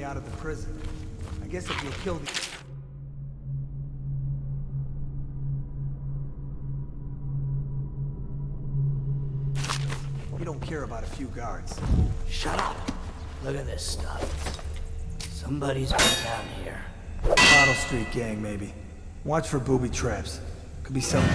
out of the prison. I guess if you kill the... You don't care about a few guards. Shut up! Look at this stuff. Somebody's been down here. Bottle Street gang, maybe. Watch for booby traps. Could be something.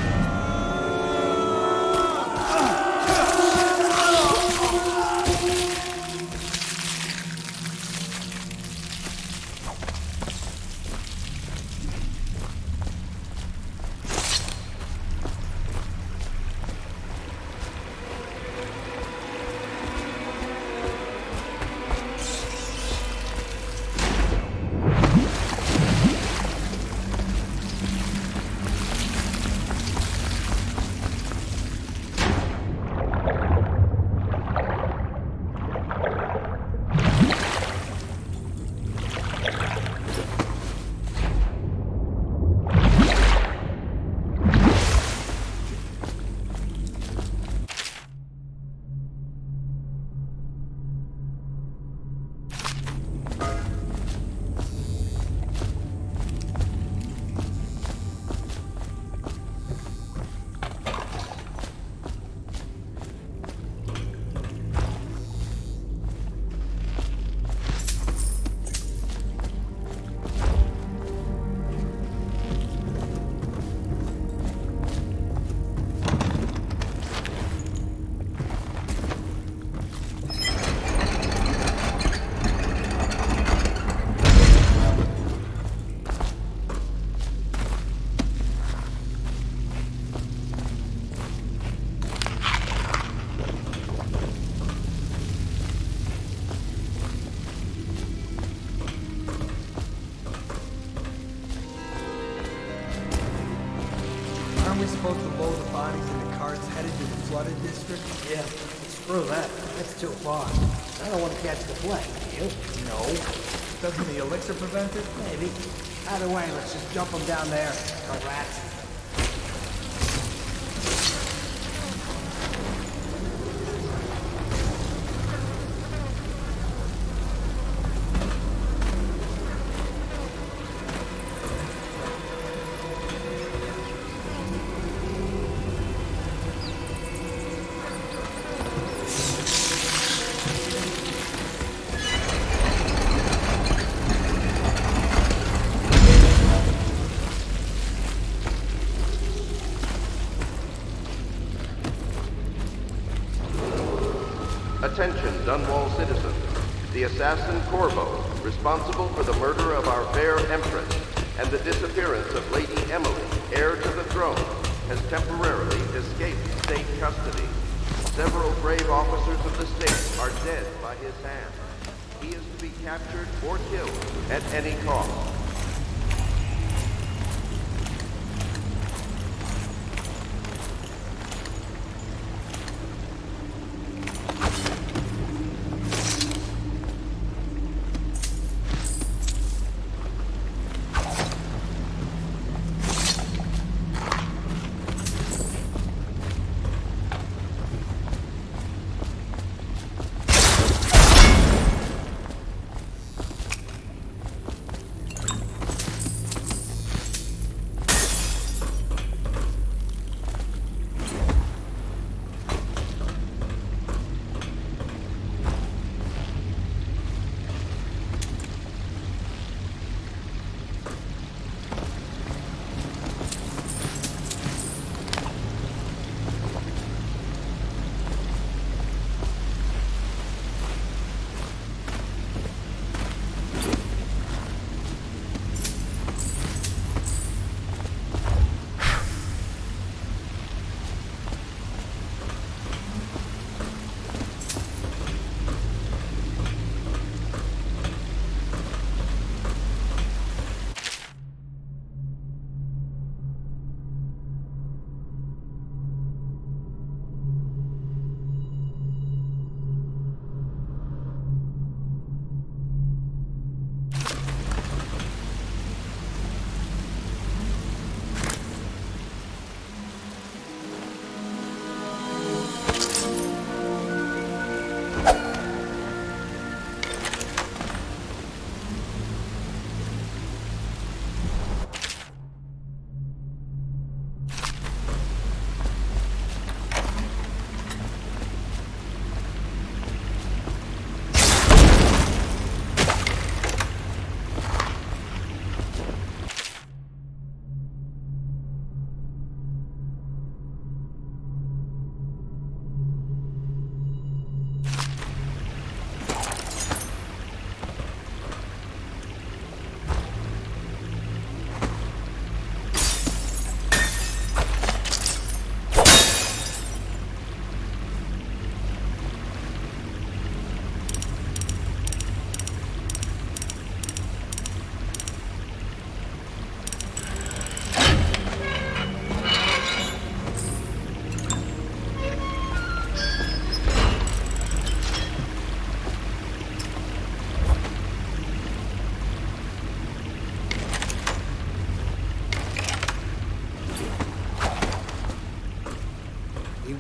Aren't we supposed to load the bodies in the carts headed to the flooded district? Yeah, screw that. That's too far. I don't want to catch the plague, do you? No. Doesn't the elixir prevent it? Maybe. Either way, let's just jump them down there. The rats. Attention, Dunwall citizens. The assassin Corvo, responsible for the murder of our fair empress and the disappearance of Lady Emily, heir to the throne, has temporarily escaped state custody. Several brave officers of the state are dead by his hand. He is to be captured or killed at any cost.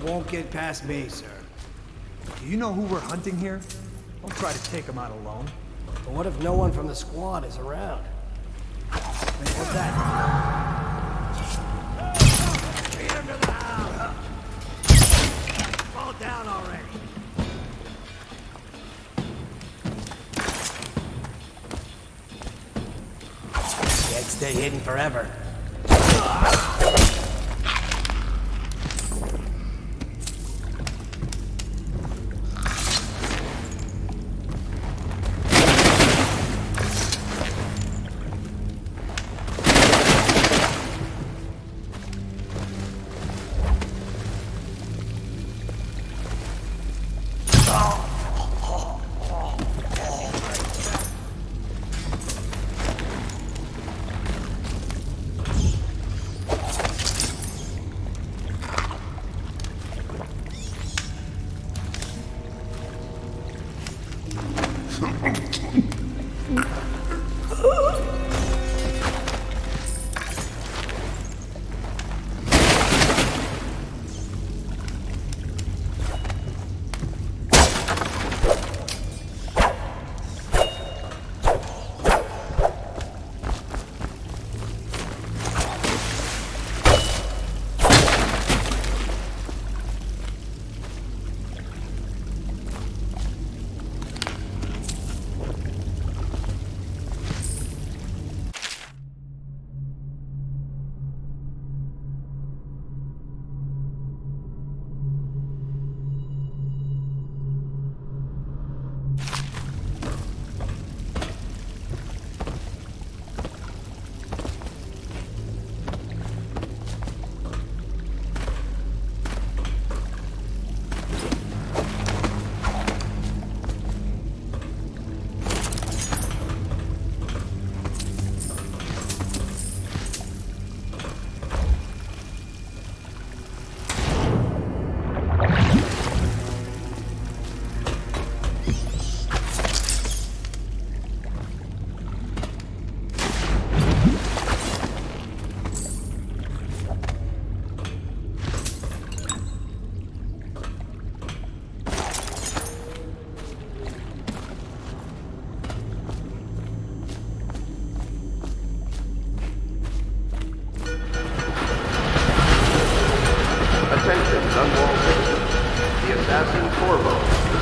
won't get past me, sir. Do you know who we're hunting here? Don't try to take him out alone. But what if no one from the squad is around? What's that? Beat him to the house! Fall down already! Can't stay hidden forever.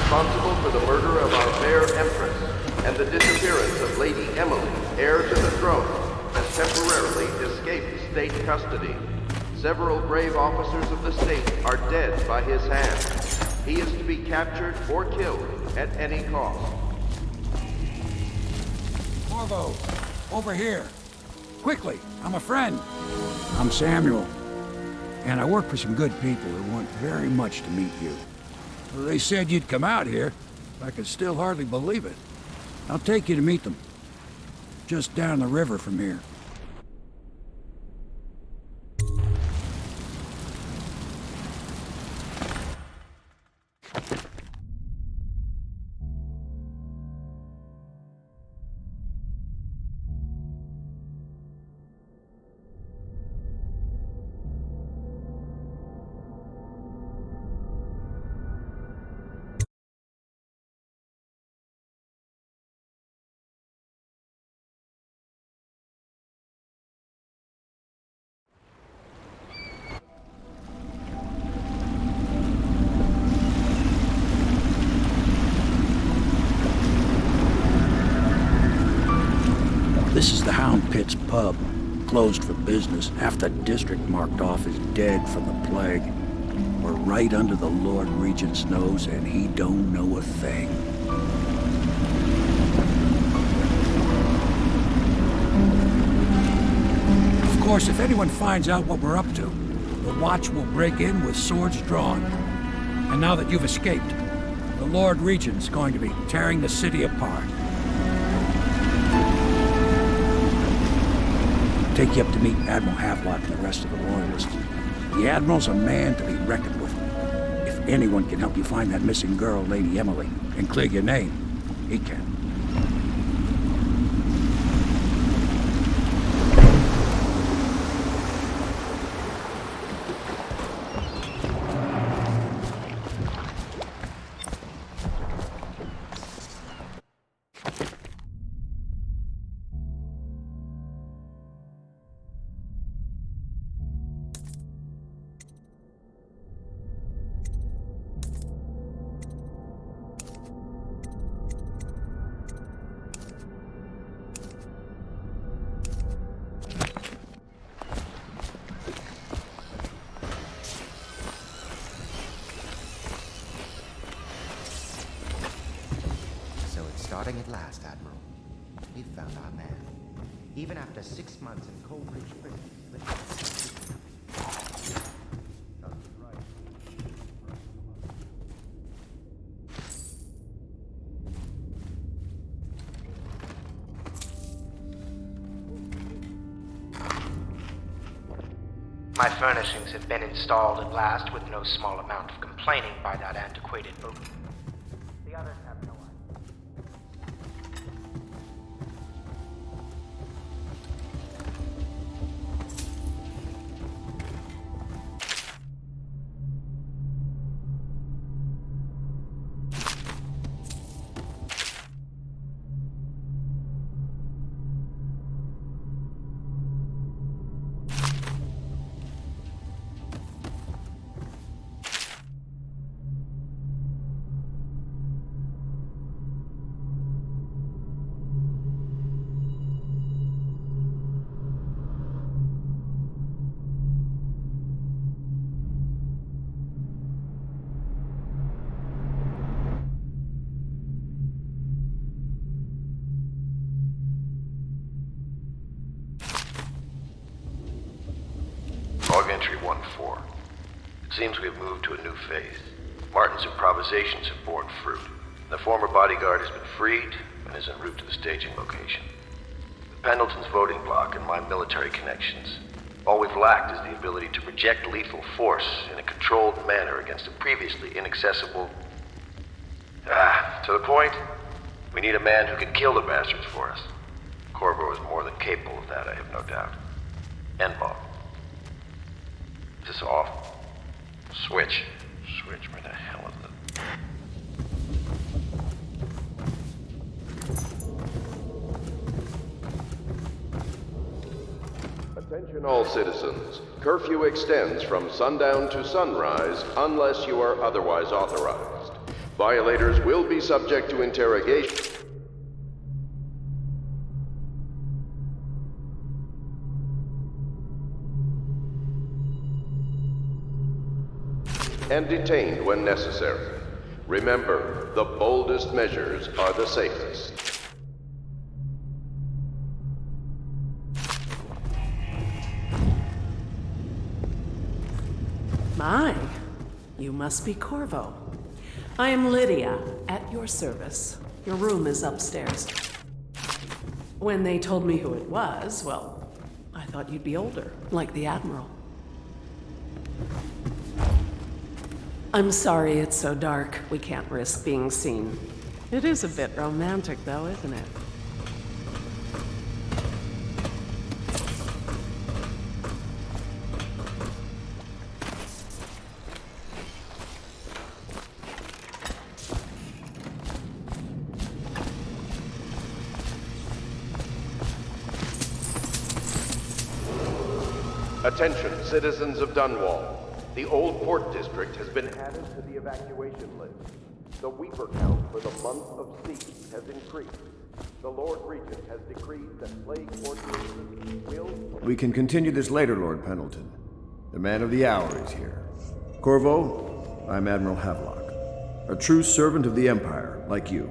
responsible for the murder of our fair Empress and the disappearance of Lady Emily, heir to the throne, has temporarily escaped state custody. Several brave officers of the state are dead by his hand. He is to be captured or killed at any cost. Corvo, over here. Quickly, I'm a friend. I'm Samuel, and I work for some good people who want very much to meet you. They said you'd come out here. I can still hardly believe it. I'll take you to meet them. Just down the river from here. This is the Hound Pit's pub, closed for business, half the district marked off as dead from the plague. We're right under the Lord Regent's nose, and he don't know a thing. Of course, if anyone finds out what we're up to, the Watch will break in with swords drawn. And now that you've escaped, the Lord Regent's going to be tearing the city apart. Take you up to meet Admiral Havelock and the rest of the Loyalists. The Admiral's a man to be reckoned with. If anyone can help you find that missing girl, Lady Emily, and clear your name, he can. Starting at last, Admiral. We've found our man. Even after 6 months in Coldridge Prison. My furnishings have been installed at last with no small amount of complaining by that antiquated boat. The others have no idea. Log entry 1-4. It seems we've moved to a new phase. Martin's improvisations have borne fruit. The former bodyguard has been freed and is en route to the staging location. With Pendleton's voting block and my military connections, all we've lacked is the ability to project lethal force in a controlled manner against a previously inaccessible... to the point, we need a man who can kill the bastards for us. Corvo is more than capable of that, I have no doubt. N-Ball. Is this off? Switch. Switch, where the hell is it? Attention all citizens. Curfew extends from sundown to sunrise unless you are otherwise authorized. Violators will be subject to interrogation and detained when necessary. Remember, the boldest measures are the safest. My, you must be Corvo. I am Lydia, at your service. Your room is upstairs. When they told me who it was, well, I thought you'd be older, like the Admiral. I'm sorry it's so dark. We can't risk being seen. It is a bit romantic, though, isn't it? Attention, citizens of Dunwall. The Old Port District has been added to the evacuation list. The Weeper count for the month of siege has increased. The Lord Regent has decreed that plague fortresses will... We can continue this later, Lord Pendleton. The man of the hour is here. Corvo, I'm Admiral Havelock. A true servant of the Empire, like you.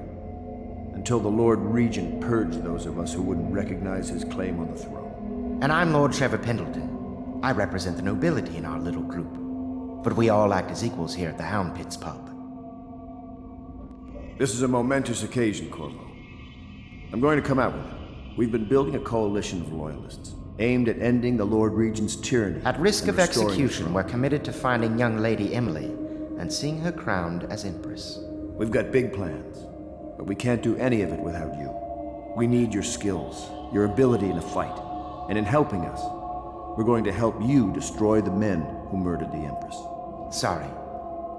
Until the Lord Regent purged those of us who wouldn't recognize his claim on the throne. And I'm Lord Trevor Pendleton. I represent the nobility in our little group. But we all act as equals here at the Hound Pits pub. This is a momentous occasion, Corvo. I'm going to come out with it. We've been building a coalition of loyalists, aimed at ending the Lord Regent's tyranny. At risk and of restoring execution, we're committed to finding young Lady Emily and seeing her crowned as Empress. We've got big plans, but we can't do any of it without you. We need your skills, your ability in a fight, and in helping us, we're going to help you destroy the men who murdered the Empress. Sorry,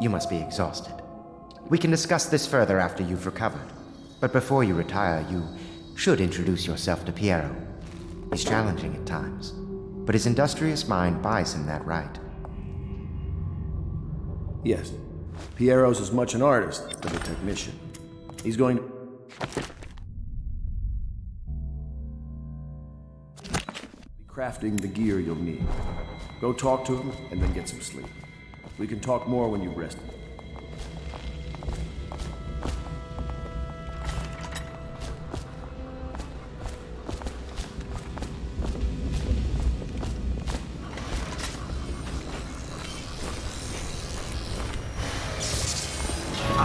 you must be exhausted. We can discuss this further after you've recovered. But before you retire, you should introduce yourself to Piero. He's challenging at times, but his industrious mind buys him that right. Yes, Piero's as much an artist as a technician. He's going to... be crafting the gear you'll need. Go talk to him and then get some sleep. We can talk more when you've rested.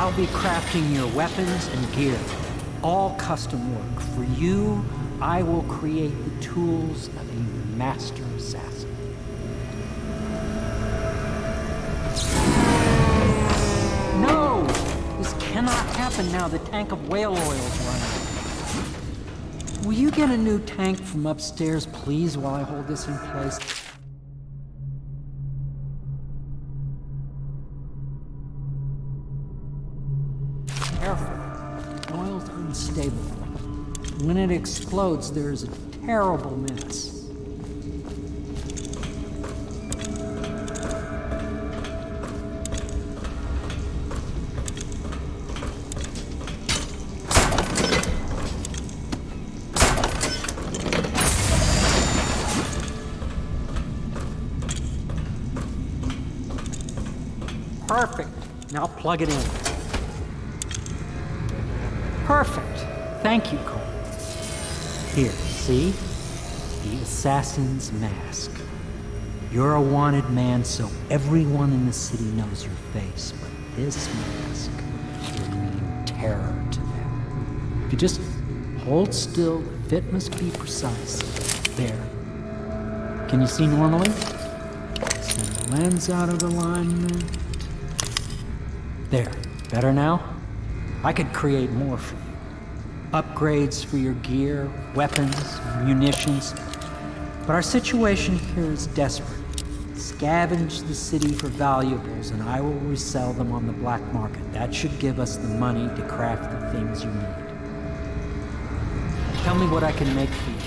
I'll be crafting your weapons and gear. All custom work. For you, I will create the tools of a master assassin. No! This cannot happen now. The tank of whale oil is running. Will you get a new tank from upstairs, please, while I hold this in place? Careful. Oil's unstable. When it explodes, there's a terrible mess. Perfect. Now plug it in. Perfect. Thank you, Cole. Here, see? The assassin's mask. You're a wanted man, so everyone in the city knows your face, but this mask will mean terror to them. If you just hold still, the fit must be precise. There. Can you see normally? Send the lens out of alignment. There. Better now? I could create more for you. Upgrades for your gear, weapons, munitions. But our situation here is desperate. Scavenge the city for valuables and I will resell them on the black market. That should give us the money to craft the things you need. Tell me what I can make for you.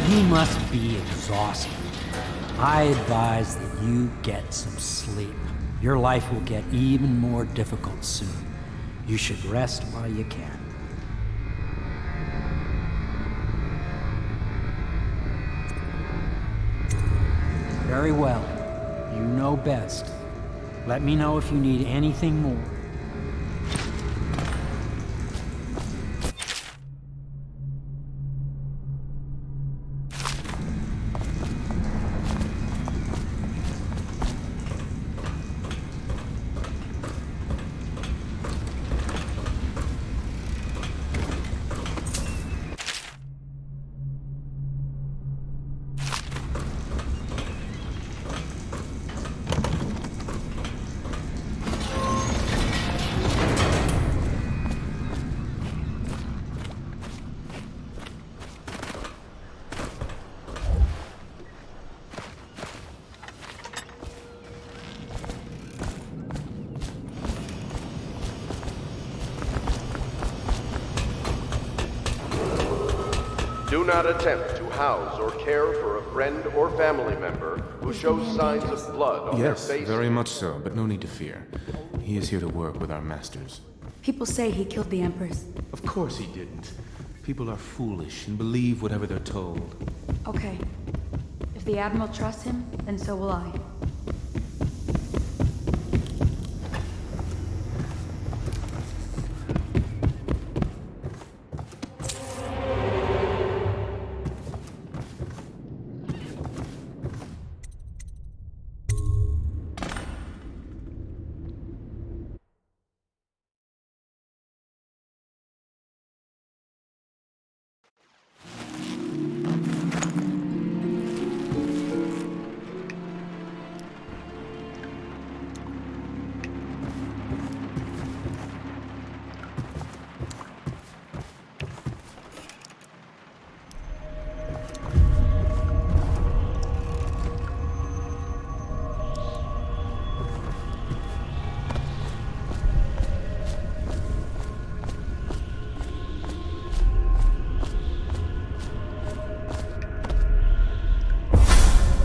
You must be exhausted. I advise that you get some sleep. Your life will get even more difficult soon. You should rest while you can. Very well. You know best. Let me know if you need anything more. Do not attempt to house or care for a friend or family member who shows signs of blood on their face. Yes, very much so, but no need to fear. He is here to work with our masters. People say he killed the Empress. Of course he didn't. People are foolish and believe whatever they're told. Okay. If the Admiral trusts him, then so will I.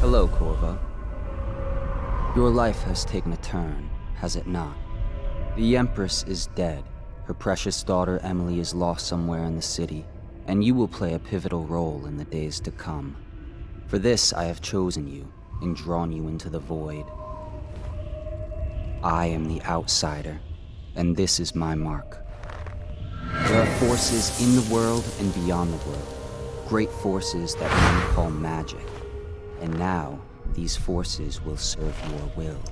Hello, Corvo. Your life has taken a turn, has it not? The Empress is dead. Her precious daughter Emily is lost somewhere in the city, and you will play a pivotal role in the days to come. For this, I have chosen you and drawn you into the void. I am the outsider, and this is my mark. There are forces in the world and beyond the world, great forces that men call magic. And now, these forces will serve your will.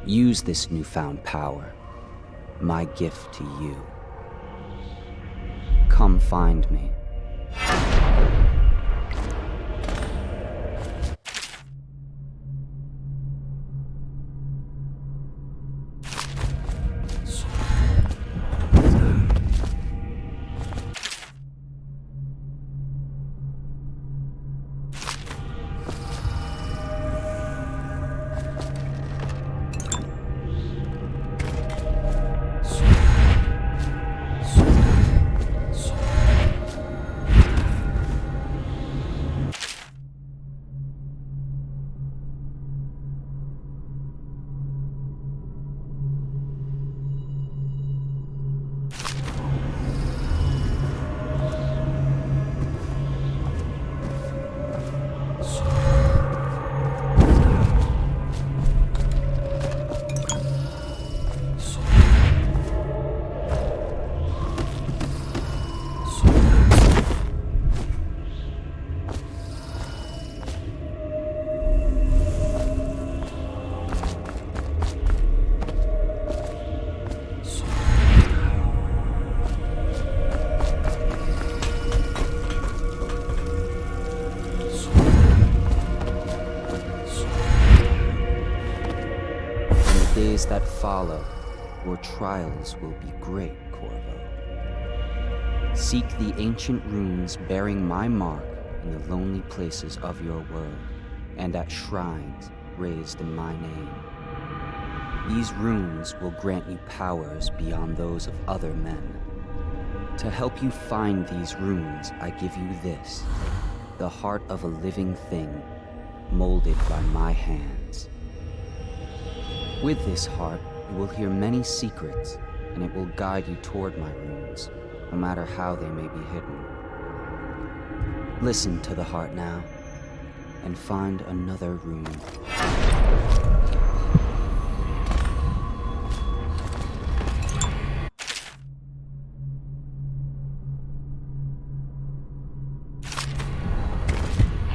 Use this newfound power, my gift to you. Come find me. That follow, your trials will be great, Corvo. Seek the ancient runes bearing my mark in the lonely places of your world, and at shrines raised in my name. These runes will grant you powers beyond those of other men. To help you find these runes, I give you this, the heart of a living thing, molded by my hands. With this heart, you will hear many secrets, and it will guide you toward my runes, no matter how they may be hidden. Listen to the heart now, and find another rune.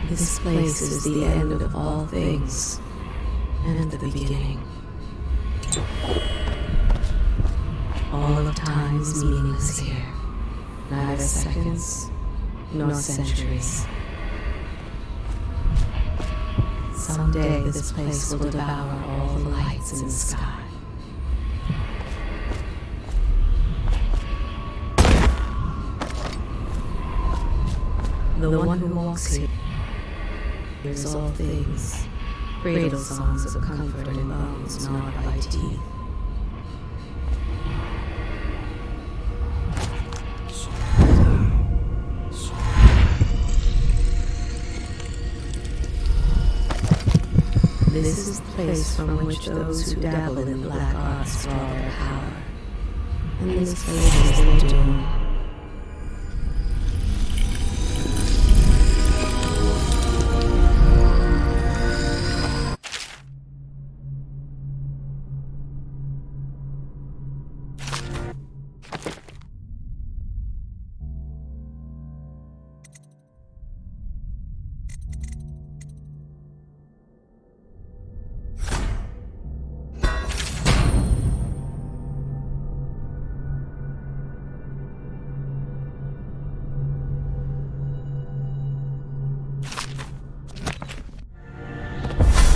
This place is the end of all things, and the beginning. All of time is meaningless here. Neither seconds nor centuries. Someday this place will devour all the lights in the sky. The one who walks here hears all things. Cradle songs of comfort in bones gnawed by teeth. This is the place from which those who dabble in black arts draw their power. And this place is their doom.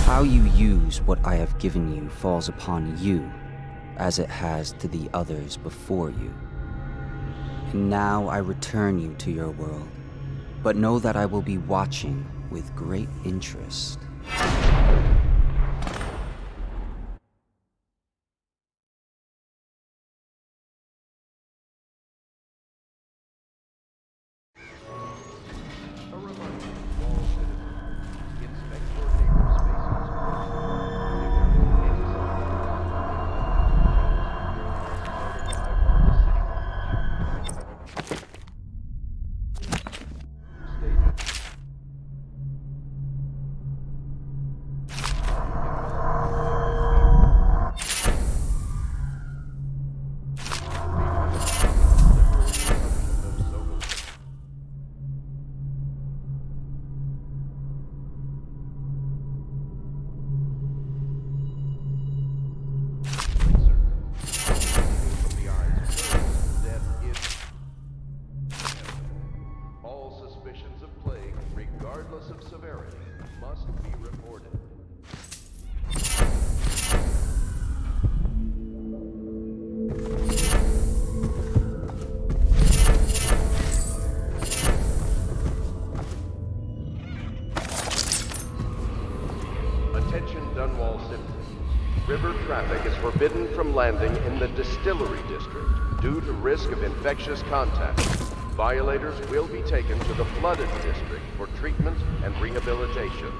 How you use what I have given you falls upon you, as it has to the others before you. And now I return you to your world, but know that I will be watching with great interest. regardless of severity, must be reported. Attention Dunwall citizens. River traffic is forbidden from landing in the Distillery District due to risk of infectious contact. Violators will be taken to the Flooded District for treatment and rehabilitation.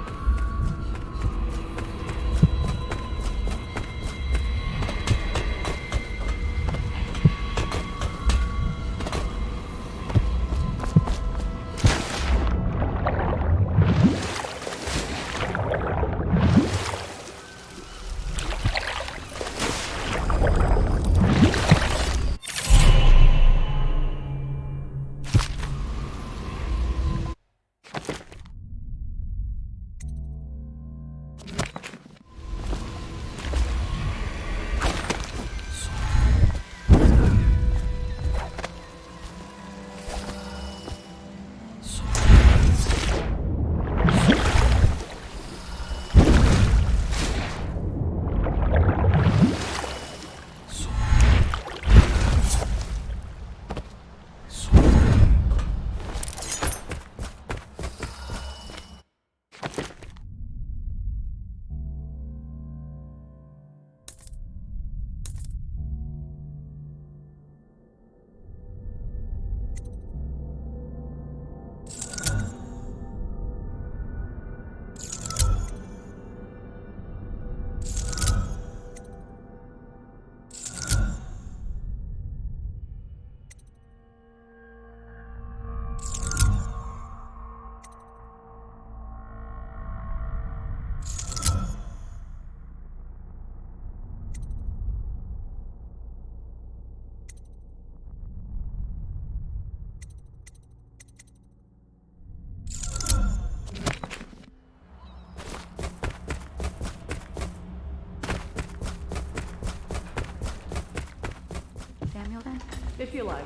If you like.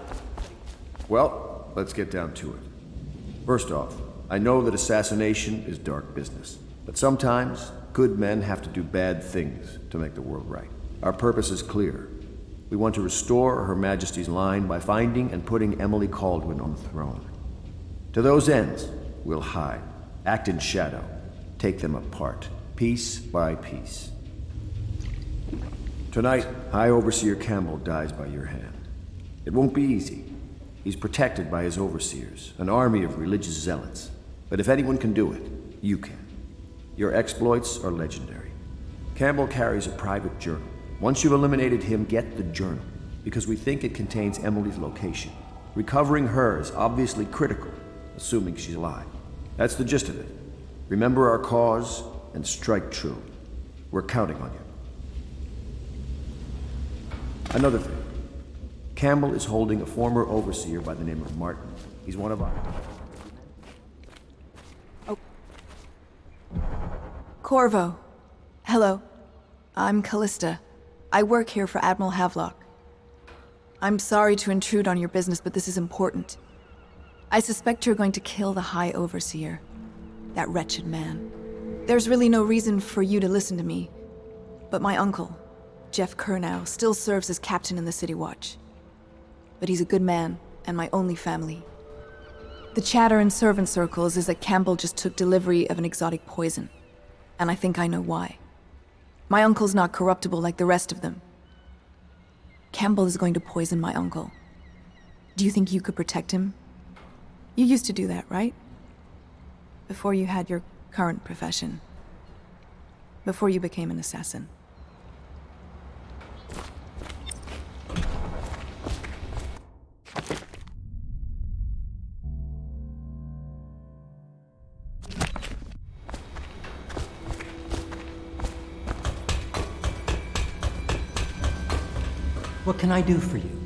Well, let's get down to it. First off, I know that assassination is dark business, but sometimes good men have to do bad things to make the world right. Our purpose is clear. We want to restore Her Majesty's line by finding and putting Emily Caldwin on the throne. To those ends, we'll hide, act in shadow, take them apart, piece by piece. Tonight, High Overseer Campbell dies by your hand. It won't be easy. He's protected by his overseers, an army of religious zealots. But if anyone can do it, you can. Your exploits are legendary. Campbell carries a private journal. Once you've eliminated him, get the journal, because we think it contains Emily's location. Recovering her is obviously critical, assuming she's alive. That's the gist of it. Remember our cause and strike true. We're counting on you. Another thing. Campbell is holding a former overseer by the name of Martin. He's one of our... Oh. Corvo. Hello. I'm Callista. I work here for Admiral Havelock. I'm sorry to intrude on your business, but this is important. I suspect you're going to kill the High Overseer. That wretched man. There's really no reason for you to listen to me. But my uncle, Jeff Kernow, still serves as captain in the City Watch. But he's a good man, and my only family. The chatter in servant circles is that Campbell just took delivery of an exotic poison. And I think I know why. My uncle's not corruptible like the rest of them. Campbell is going to poison my uncle. Do you think you could protect him? You used to do that, right? Before you had your current profession. Before you became an assassin. What can I do for you?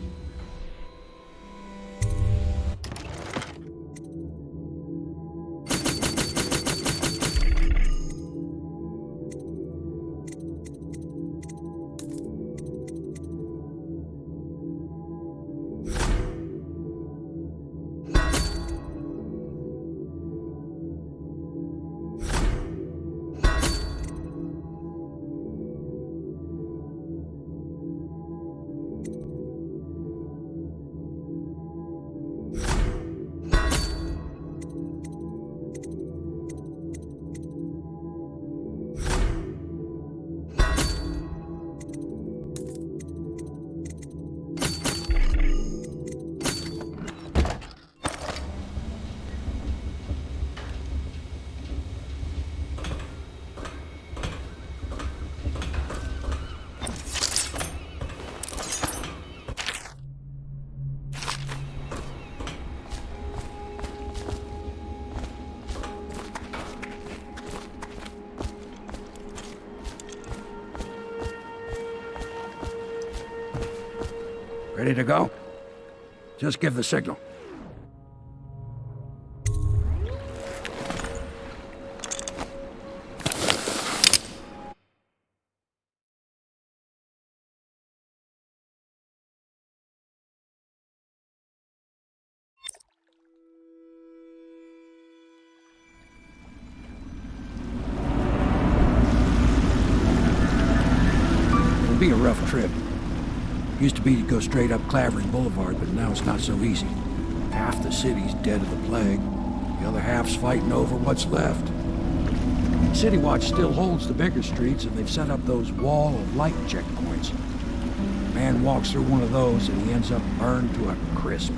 Ready to go? Just give the signal. It'll be a rough trip. Used to be to go straight up Clavering Boulevard, but now it's not so easy. Half the city's dead of the plague. The other half's fighting over what's left. City Watch still holds the bigger streets, and they've set up those wall of light checkpoints. A man walks through one of those, and he ends up burned to a crisp.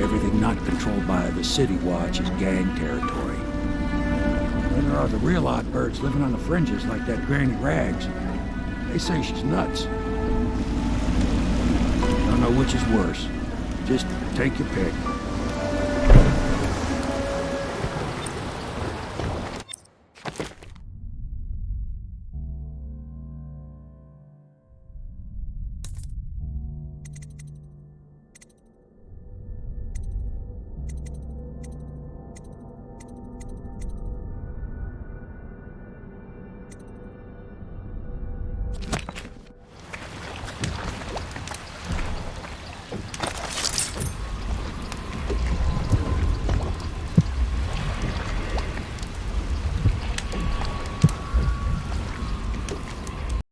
Everything not controlled by the City Watch is gang territory. Then there are the real odd birds living on the fringes like that Granny Rags. They say she's nuts. Don't know which is worse. Just take your pick.